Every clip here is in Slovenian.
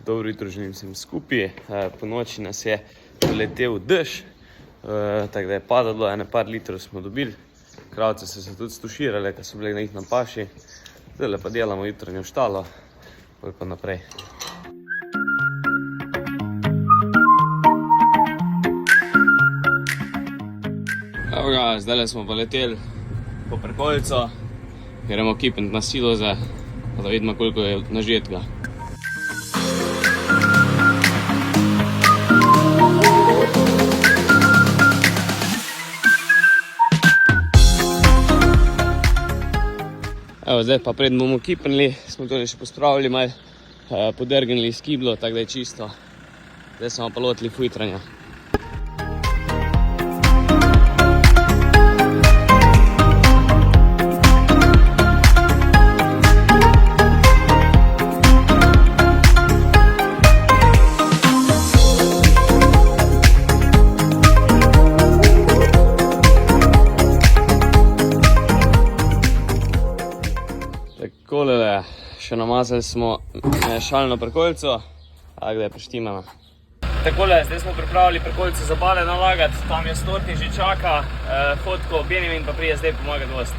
Dobro jutro želim vsem skupaj. Po noči nas je letel dež, tako da je padalo, par litrov smo dobili. Kravce so se tudi stuširale, ko so bile na njih na paši. Zdaj pa delamo jutranjo štalo, bolj pa naprej. Evo ga, zdaj smo pa leteli po prikolico. Gremo kipniti na siloze, pa da vidimo koliko je nažetka. Evo, zdaj pa preden bomo kipnili, smo tudi še pospravili malo, podrgnili skiblo, tako da je čisto. Zdaj smo pa lotili futranja. Takole, še namazali smo šalno prikolico, tako da je preštimana. Takole, zdaj smo pripravili prikolico za bale nalagati, tam je Storti že čaka, fotko, Benjamin pa prije zdaj pomagati dosti.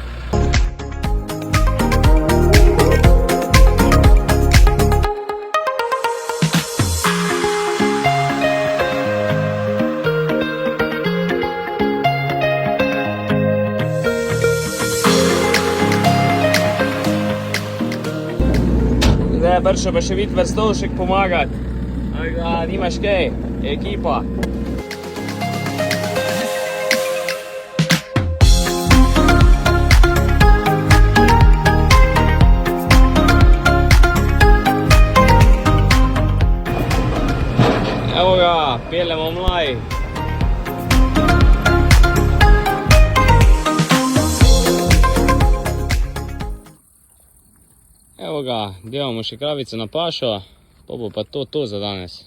Zdaj je prišel pa še Vid Verstovšek pomagati, nimaš kaj, ekipa. Evo ga, peljemo mlaj. Evo ga, delamo še kravico na pašo, pa bo pa to za danes.